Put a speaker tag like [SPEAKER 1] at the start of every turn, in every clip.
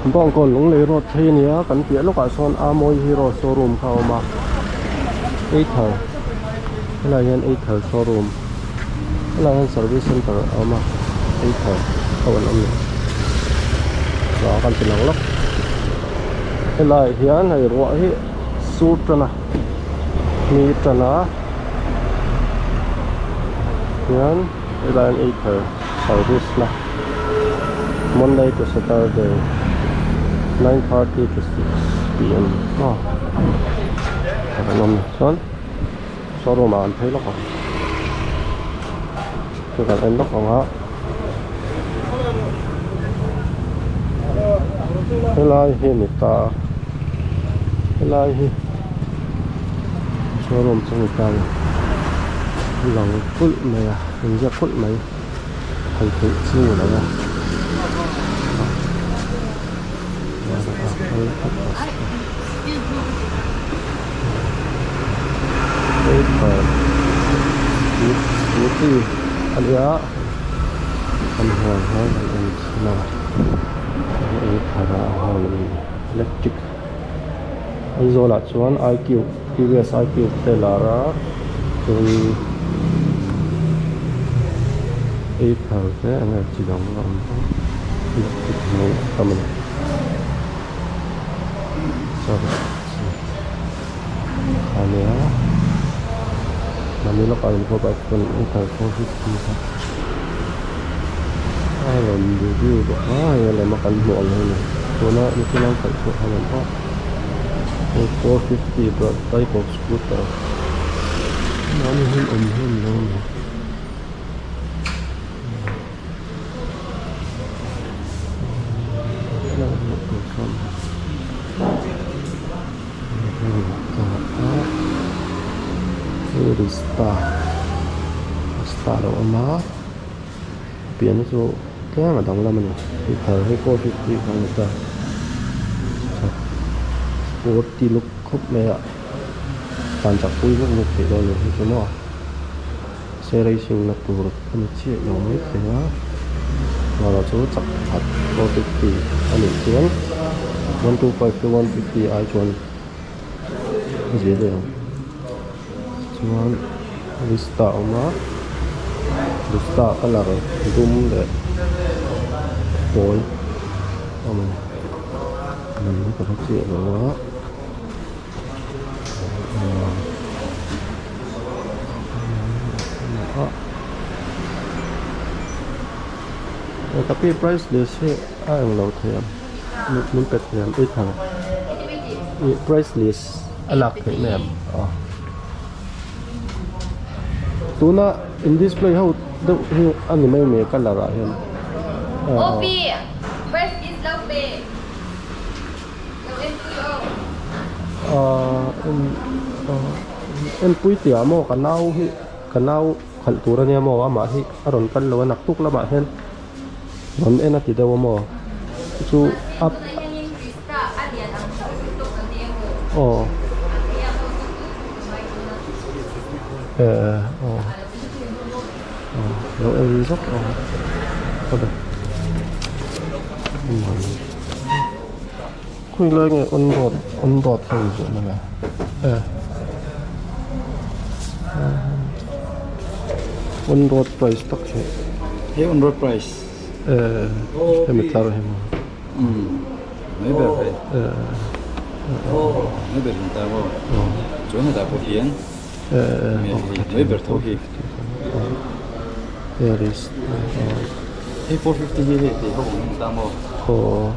[SPEAKER 1] bong kon lung le road the nia kan pia lo ka son Amoy Hero showroom kha ma 8 thar la yan 8 thar showroom la yan service center ma 8 thar kawan am đó kan pinang lok la hian hai ro hi su trana mi trana hian la yan 8 thar service na Monday to Saturday 9:30 to 6 p.m. Oh, kawan am son showroom an thấy lok cái kan em lok ha helai hi ni ta helai hi showroom chung ta lòng phul mai à hình ra phul mai thầy tự chiu là nha beauty alia kan hang hang an na e thara hang electric aizola chuan IQ previous IQ telara chung e thar te anga chidong lam electric no kamana so alia nami lo paling ko ba kon ita ko hit alam review ba ya le makan mo ang ni so na ito lang ka so haman pa 450 but type of scooter nami hin lang Star đâu mà biến số thế mà đóng là mình thì thở hay cô thì không được ta cô đi lúc khúc này ạ tàn chặt cuối lúc thì rồi thì chúng nó xe racing là tù được cái chiếc giống như thế á và là chỗ chặt thật cô thì anh ấy tiếng 125 to 150 ai chuẩn cái gì đấy cuman Vista mà Vista color zoom để tối mình có thể chuyện đó tapi price list sih yang laut ya numpet ya itu thằng price list alak thế này tuna in this place how the ani mai me color a hen
[SPEAKER 2] Opi first is low pay
[SPEAKER 1] en pui tia mo kanau khal tura ne mo ama hi aron kan lo nak tuk la ma hen non en ati daw mo chu up oh nó em rất là có được khui lên nghe on board thôi rồi mà on board price tắc chứ
[SPEAKER 3] Hey, on road price.
[SPEAKER 1] em mới tao em
[SPEAKER 3] Mấy bề phải. Mấy bề chúng ta vô. Chỗ này ta có hiến. Mấy bề thấu hi.
[SPEAKER 1] There is
[SPEAKER 3] Hey, 450 hi thì có bọn ta vô.
[SPEAKER 1] có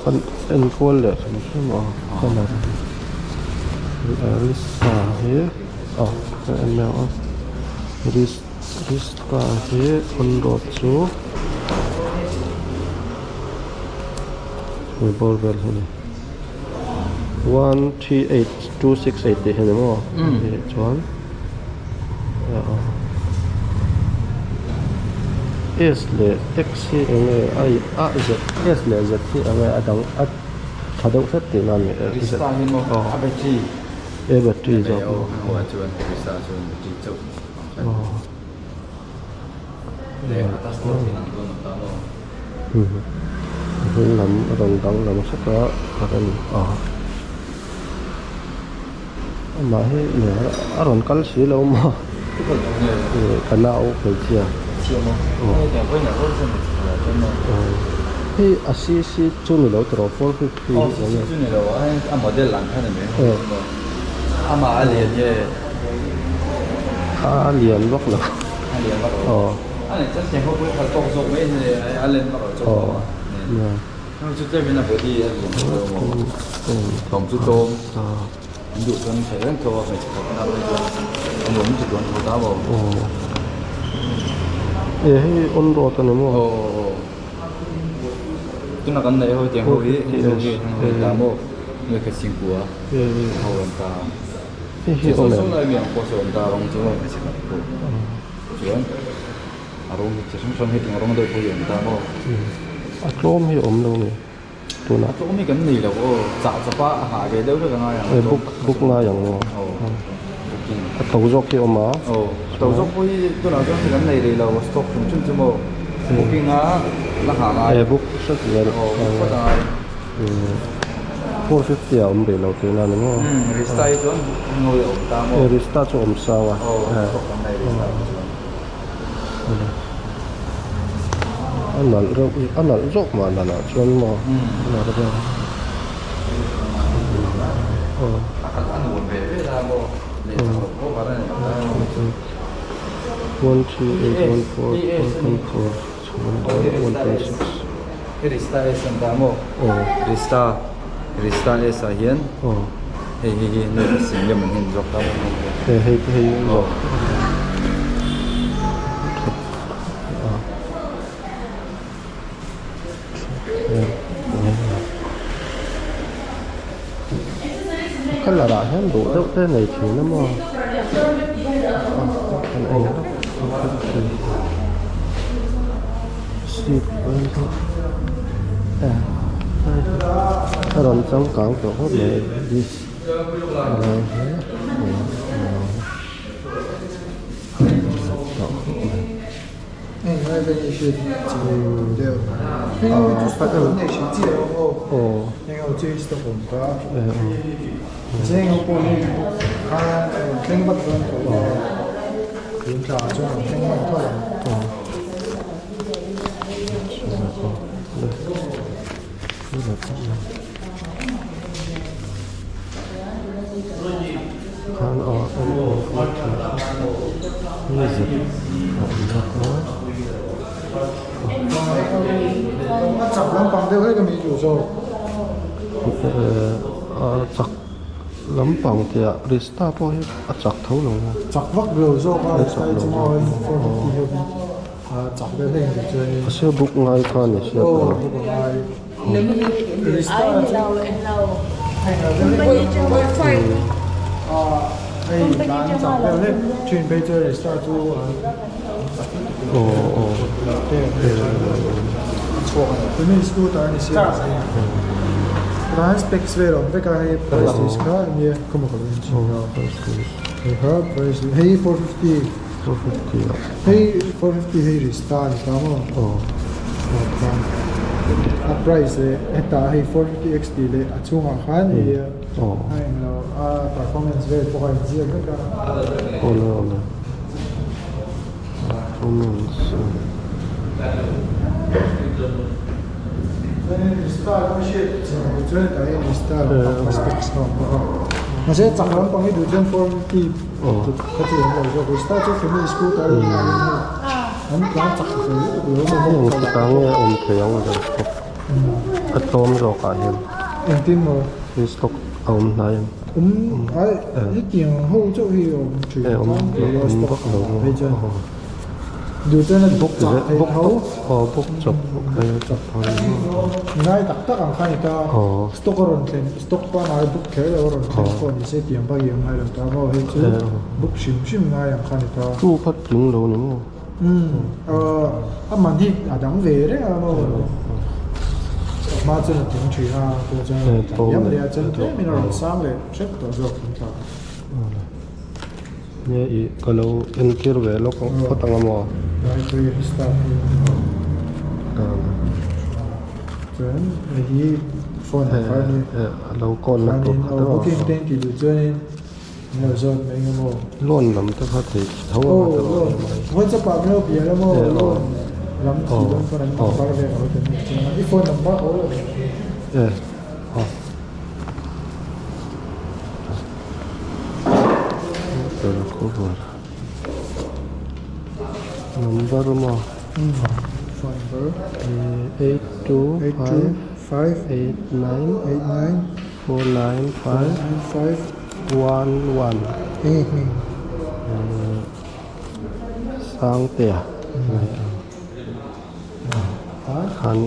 [SPEAKER 1] con en phone là cái mà con là Arista here and now Arista here on road so we ball well here 138,268 thì hình không? Chọn S le X enge ai a z S le z thì enge adang at thadau set ti nam
[SPEAKER 3] Vista hi mo battery.
[SPEAKER 1] battery zo
[SPEAKER 3] Ho chuan Vista chuan battery chau. Le ta store thì nang don ta lo.
[SPEAKER 1] hơi lắm rồng đắng lắm sắc đó và đây mà hết nữa rồng cắn xí lâu mà cái nào phải chia thì xí chỗ này đâu rồi 450
[SPEAKER 3] model lang看的没有阿连耶
[SPEAKER 1] liền bóc là
[SPEAKER 3] 阿连bắt đầu阿连之前会不会他动作没是阿连bắt đầu做嘛那就这边的本地懂就多ví dụ con phải rất thô phải chỉ có năm mươi muốn chỉ còn thô đá vào
[SPEAKER 1] hay ôn đồ tao nếm không
[SPEAKER 3] tức là cái này hơi tiếng hơi hơi đá mô người cái xin của hầu anh ta chỉ số này miệng của số anh ta bằng chỉ một cái gì đó chuyện rong chỉ sống hết tiếng rong đời của anh ta mô
[SPEAKER 1] chrome thì đâu này tôi nói
[SPEAKER 3] chỗ mấy cái này là có dạo dạo hạ cái đâu được ngay
[SPEAKER 1] book ngayอย่างtàu dọc kia mà
[SPEAKER 3] tàu dọc với tôi nói cho cái này là stock cũng chung chứ mà booking á là hạ ngay
[SPEAKER 1] book rất nhiều
[SPEAKER 3] có tại
[SPEAKER 1] 450 ông để đầu tiên là đúng không?
[SPEAKER 3] Restart chứ ngồi ở ta mà
[SPEAKER 1] restart cho ông sao à? Anh là rốt mà là chuyên mà là cái gì?
[SPEAKER 3] anh muốn về là bộ để có vào đây
[SPEAKER 1] 1281414
[SPEAKER 3] Restart es Santa Mo Restart es ahian hey nơi sinh nhật mình hình dọc tao
[SPEAKER 1] hey rồi cái là đã hết đủ đâu thế này thì nó mà anh đó xịt bên thôi rồi trong cảng của hốt này đi
[SPEAKER 4] 那个也是对，因为就是反正那是记得哦，那个这是的红的，这个过年他听不懂头，人家就听不懂。看哦，music，那咱们帮的那个没有说，chắc
[SPEAKER 1] lắm bằng thì restart thôi chắc thấu luôn
[SPEAKER 4] chắc vắt rồi rồi qua restart cho mọi người chắc cái này thì
[SPEAKER 1] sẽ book ngay thôi này sẽ
[SPEAKER 4] restart hay bán chắc cái này chuyển bây giờ restart cho För min skoter är så. Det här spex ver om vilka är precis kvar med kommer på den. Det här precis. Hej 450.
[SPEAKER 1] 450.
[SPEAKER 4] Hej 450 hej stan kamo. Price etta hej 450 XT le achunga khan e. Ai no performance ver po kan ji ka.
[SPEAKER 1] Ola. Performance.
[SPEAKER 4] Start con shit, tôi thấy là start aspects không, mà sẽ chẳng lắm bằng cái điều trên form thì có thể là rồi start cho phải mình scooter rồi anh đang chắc phải rồi mà
[SPEAKER 1] không có cái nghe thấy ông rồi cái tôm rồi cả hiện
[SPEAKER 4] em tin mà
[SPEAKER 1] cái stock ông này
[SPEAKER 4] ấy cái tiền hỗ trợ thì ông chuyển rồi stock bây giờ điều trên là book
[SPEAKER 1] chụp cái chụp thôi
[SPEAKER 4] ngay tak ang kanita stock ron ten stock pa na book kaya ron ten ko ni se tiang ba yang ngai ta mo he chu book shim ngai ang kanita
[SPEAKER 1] tu phát chứng đâu nữa
[SPEAKER 4] man hi adang ve re mo ma chen ting chi ha to chen yam le chen te min ron sam le chep to zo ta
[SPEAKER 1] ये kalau enkir về lo có tăng mà
[SPEAKER 4] Right, so you start. chuẩn thì phone phải đi
[SPEAKER 1] lâu con nó
[SPEAKER 4] phải đi
[SPEAKER 1] tốt
[SPEAKER 4] ở booking tên thì được cho nên nhớ rồi mấy cái mô
[SPEAKER 1] luôn lắm tôi có thể thấu
[SPEAKER 4] ô
[SPEAKER 1] mà
[SPEAKER 4] luôn vẫn sẽ bảo nhau bia lắm mô luôn lắm thì vẫn có đánh bảo phải về ở trên này ít phone nằm bắt ổ
[SPEAKER 1] 예. Number mo.
[SPEAKER 4] phone number
[SPEAKER 1] 825 89 495 11 sang tia. Han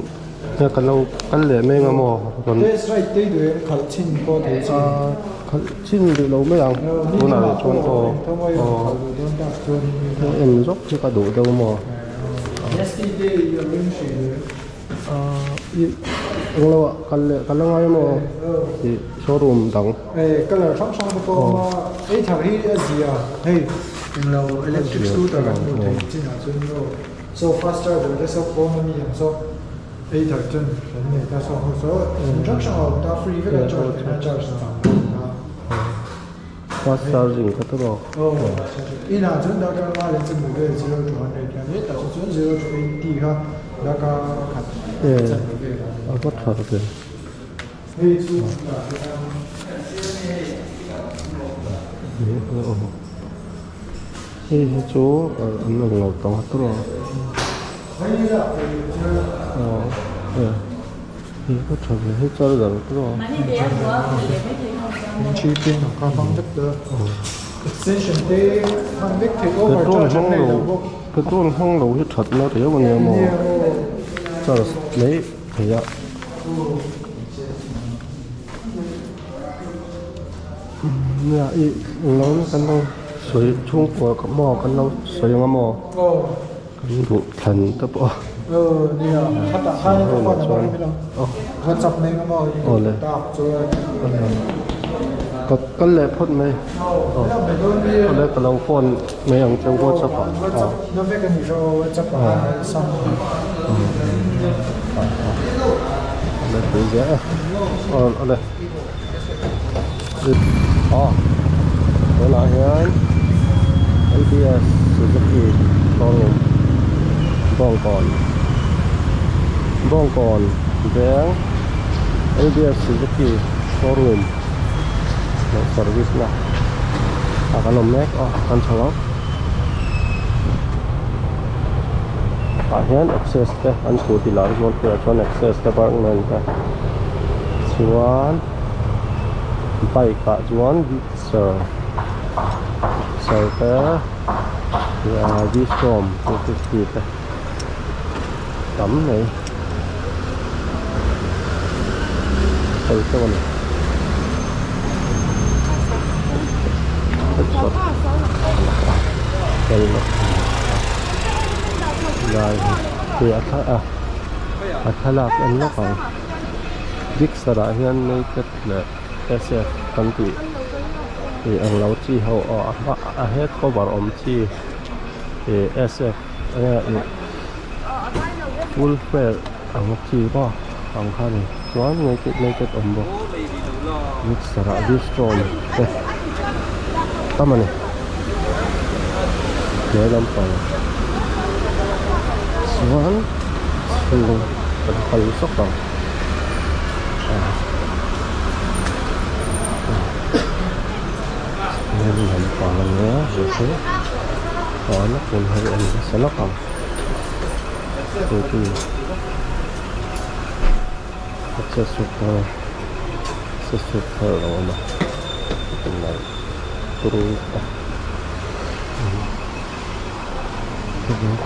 [SPEAKER 1] ya kalau kalle me ngamo kon
[SPEAKER 4] That's right, they do it. Kalchin po they say.
[SPEAKER 1] chin đi lâu mấy ăn bữa nào cho em dốc chứ cả đủ đâu mà
[SPEAKER 4] Yesterday you mentioned
[SPEAKER 1] anh lâu cái lâu ngay mà thì showroom đóng
[SPEAKER 4] cái là song song của mà ấy thằng ấy gì à hey anh lâu electric scooter là một thằng chính là chân lâu so faster rồi cái số của mình làm so ấy thằng chân cái này ta so hồ sơ instruction of ta free với cái charge cái charge
[SPEAKER 1] fast charging cái đó
[SPEAKER 4] ý là chúng ta cái mà lên trên một cái 0 to 100 cái này là chúng 0 to 80 ha là cái khát
[SPEAKER 1] có thật rồi chỗ anh ngồi tông hết rồi có thật rồi hết cho rồi rồi
[SPEAKER 4] chi tiền nó có rất được extension day hàng biết thì over cho chân này đâu
[SPEAKER 1] cái tôi không đủ hết thật nó thì có nhiều mà cho lấy thì ạ nè ý nó cái nó sưởi chung của cái mò cái nó sưởi ngang mò cái đủ thần tập bỏ
[SPEAKER 4] đi à phát đã hai cái con này bao nhiêu phát sập này ngang mò đạp rồi
[SPEAKER 1] cái lệ phốt mấy cái lệ cái lâu phone mấy ông trong WhatsApp
[SPEAKER 4] nó phải cái gì rồi WhatsApp xong
[SPEAKER 1] đây tự dễ đây đây là hiện ABS Suzuki showroom bong còn vé ABS Suzuki showroom service lah kalau mek akan jawab akhirnya access ke an scooty lari mon ke chon access ke apartment ka chuan bike ka chuan sir ke ya Vstrom 250 ke tấm này từ cái này sốt đây rồi thì akhalak anh nó còn dích sa đã hiện nay kết là SF công ty thì anh lâu chi hậu hết có bảo ông chi thì SF full fare ang chi ba ang khani chuan ngay kết ông bo dích sa đã Vstrom tama này để làm phòng xuống xuống phải sốc vào nên làm phòng lần nữa rồi thế có nó cũng hơi anh sẽ lóc phòng rồi thì sẽ sụp rồi mà cái này terus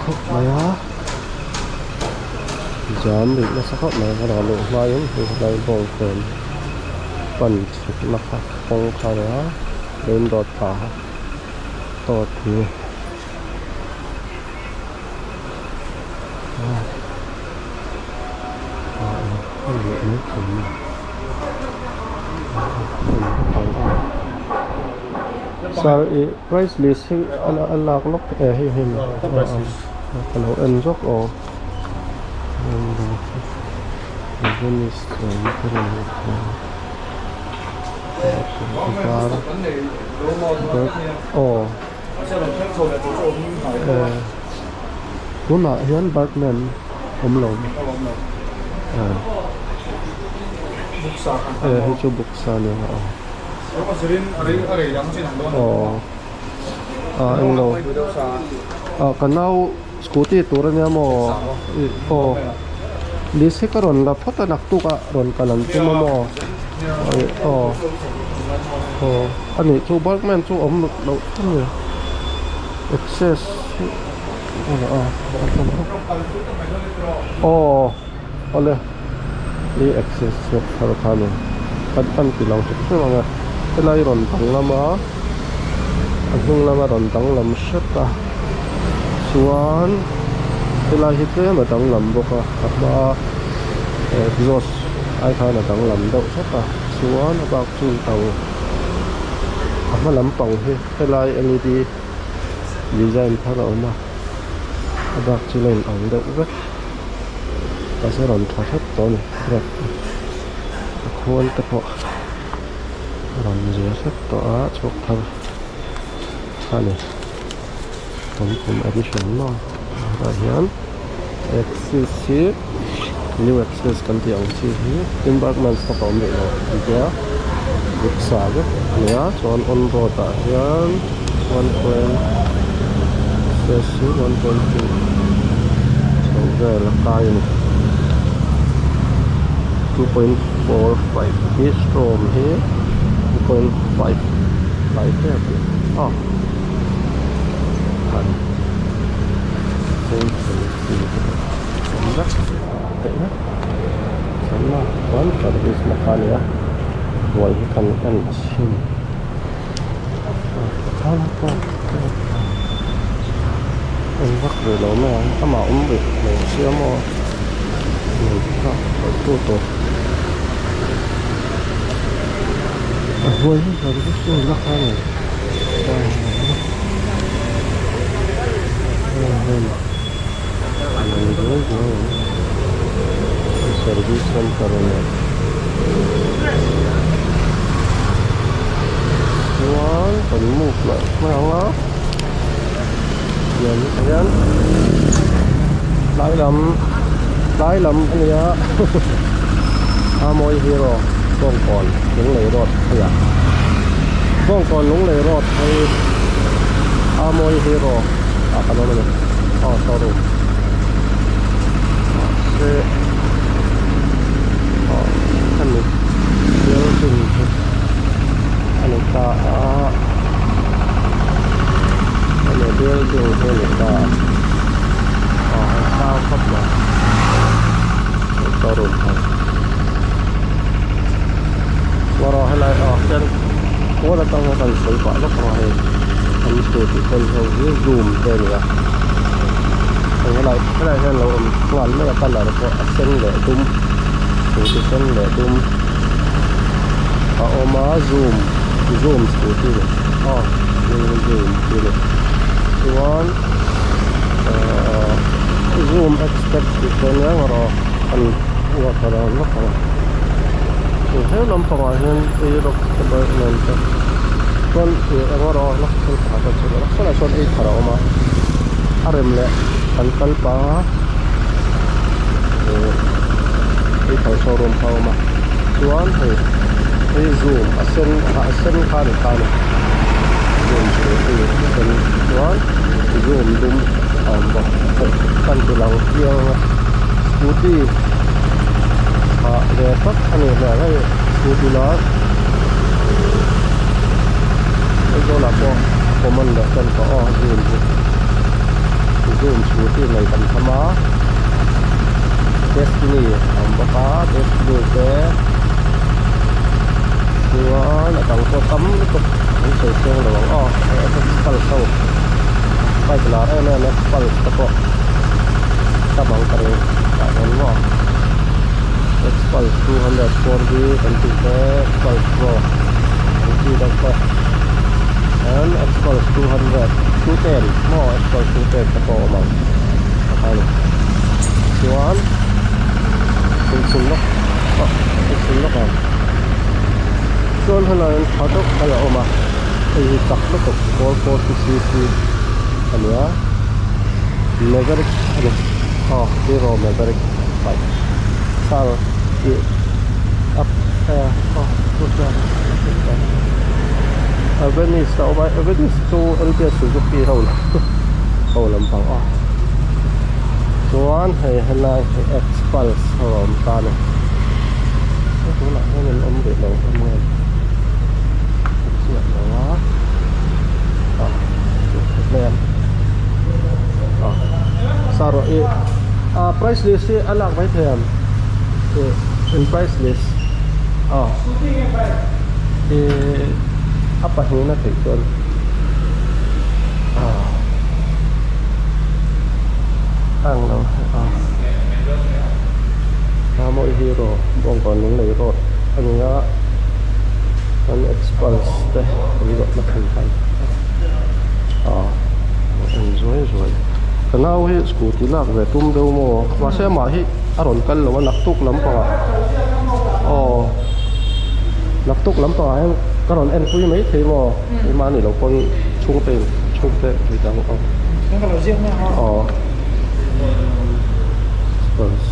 [SPEAKER 1] khóc mày á dám định nó sắc mày có đó lộ mai thì đây vòng cồn phần nó không khai đó lên đọt phá tọt thì không được nước thùng so price list ala lock him kalau en jok o 이건 있어. 이거는 muốn nói hiến bác nên lồng hay cho bục sa nữa anh đâu cái nào scooty tour nha mo đi xe cái ron là phát nặc tu cả ron cái lần tu mo anh ấy cho bác men cho đâu thôi access oleh ini access kalau kami kan bilang sebenarnya pelai rontang lama agung lama rontang lama siapa suan pelai itu yang datang lambok apa exhaust ai khai là datang lambok siapa suan apa tu tahu apa lampang he pelai LED design thara oma bác chỉ lên ống đậu vết và sẽ đòn thoát hết tối này đẹp khuôn tất họ đòn dưới hết tỏa chụp thầm này tổng cùng edition nó và hiện XCC new access kan tiang chi hi tin bác man stock om le lo dia buk sa ge ya chon on road ta hian 1.2 so there la kai ni 2.45 this from here 2.5 like that kan sama one service makan ya buat ikan asin kalau anh bắt về lỗ mẹ có mà ống việc mình xíu mò mình có phải tu tổ vui rồi cái xíu rất hay này service center này Wah, còn move lại mấy ông đó Yan lái lắm anh nhá Amoy Hero phong còn lũng lầy rọt kìa phong còn lũng lầy rọt hay Amoy Hero cái đó này sao rồi xe anh này điều chỉnh anh ta building ini tak sao cấp là turun walau helai kan ko datang kan sai pak lo kai kan tu kan ho zoom đây ya helai kan lo ngan me kan la ko asen le dum tu sen le dum oma zoom tu zoom tu One zoom expect itu yang orang kan buat orang nak kan. Saya nampak macam ini dok sebab nanti kan orang nak kalau ada cerita kalau soal ini kalau ama arem le kan pa ini kalau showroom kalau ama tuan ini zoom asen kari Tuan, zoom dum kan bilang yang scooty repot ani lah scooty lah itu lah komen dah kan zoom scooty này kan sama destiny apa destiny ke Tuan datang ke tam untuk những sự xương là bằng expal sâu quay trở lại này expal toko các bạn cần phải hơn quá expal 240 dan juga expal pro ini dapat and expal 200 210 more expal 210 toko mang makanya cuan fungsi lock chuan helain thadok ala oma ei takto tok 440cc ania Maverick ani Hero Maverick bike sal i up puta Venice tao ba Venice to LBS Suzuki hole lampang chuan hei helai X-Pulse rom ta ne tu la nên ông để đầu ông nghe chuyện đó lên sao rồi price list thì anh làm phải thèm in price list thì apa ini nanti tuan ang đâu mỗi Hero còn những lấy rồi anh nhớ anh X-Pulse đây anh gọi là thành thành enjoy rồi cái nào hi scooty lạc về tum đâu mà xe mà hi aron cân là nặng tuk lắm pa nặng tuk lắm pa em cái aron em quý mấy thế mà này là con trung tệ thì đang
[SPEAKER 4] cái là riêng nha
[SPEAKER 1] X-Pulse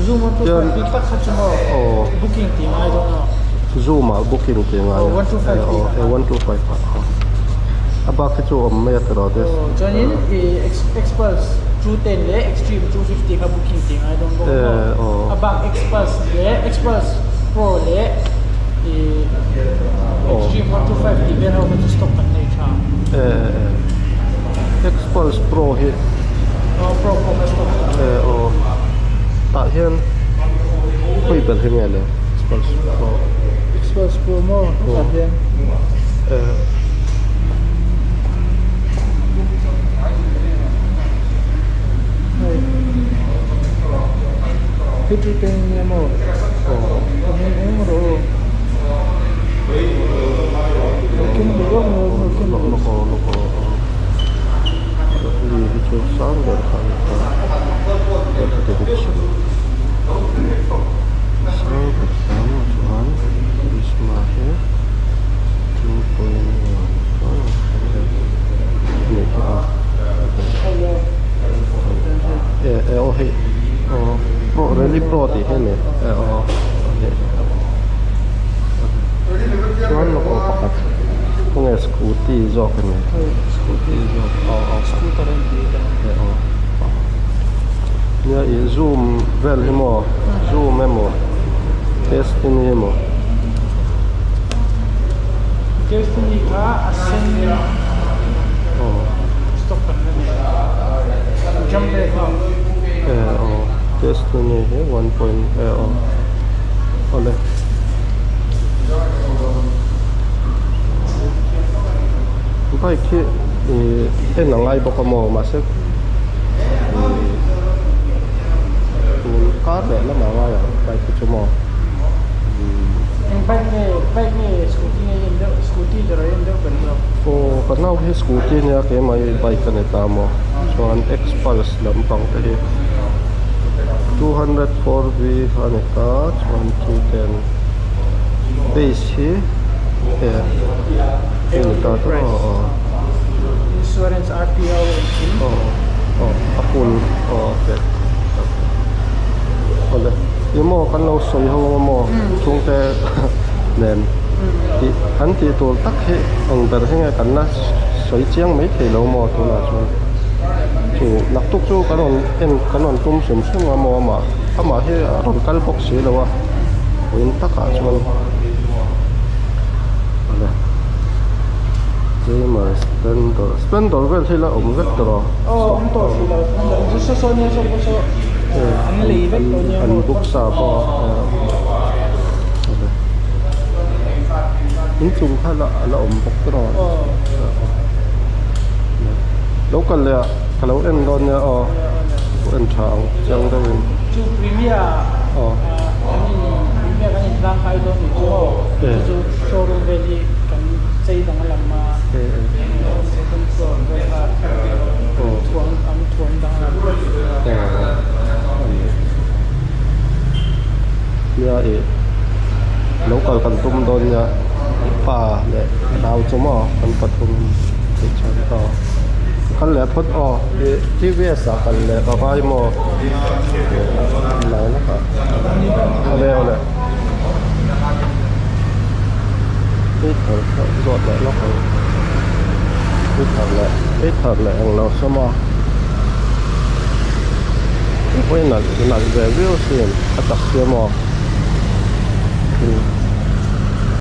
[SPEAKER 4] Zoom on to booking team, I don't know.
[SPEAKER 1] Zoom booking team. 1255. About the two meter this.
[SPEAKER 4] Join X-Pulse 210 le Extreme 250 ka booking team, I don't know. About X-Pulse Pro le Extreme 1250 ben how much stock kan nature.
[SPEAKER 1] X-Pulse Pro hit.
[SPEAKER 4] Pro stock.
[SPEAKER 1] Tại hiện quay bật hình này
[SPEAKER 4] X-Pulse Pro mo tại hiện Hitting mo mo ro Kim do no
[SPEAKER 1] Li itu sangat really pro thì thế này cuman lo pakat punya scooty jok ini scooty jok
[SPEAKER 4] scooter
[SPEAKER 1] ya zoom vel himo zoom emo test ini himo
[SPEAKER 4] Destiny ka asen stop kan jump break
[SPEAKER 1] Destiny he 1.0 oleh baik ki nangai baka mo masuk car để nó mà ya baik ki cuma
[SPEAKER 4] baik ni scooty jerain do kan
[SPEAKER 1] karena he scooty niya kay may bike kan itamo so an X-Pulse lampang tadi 204V aneka 110 base he ini tato
[SPEAKER 4] insurance RTO
[SPEAKER 1] akun okay oleh imo kan lo soi ho mo chung te nen ti han ti to tak he ang ber henga kan na soi chiang mấy thì lo mo to na chu chu nak tuk chu kanon tum sim sim mo ma ama he ron kal box se lo wa win tak a chu oleh Gamer Splendor vel hila vector
[SPEAKER 4] to just so niya so ang level to niya
[SPEAKER 1] an buksa po in chung khala ala vector local le kalau en don ya en chang chang da win
[SPEAKER 4] chu premier Kami kami lang kayo doon ito. Ito showroom valley kami sa idang alam second floor tuang kami tuang dang alam.
[SPEAKER 1] Iya local kan tum don ya pa le dau chuma kan patum ke chan to kan le phot TVS kan le ka bai mo lai na ka ale ole cái thở giọt lại nó còn cái thở lại hàng nào sao mà quay nặng về view xem, đặt xe mà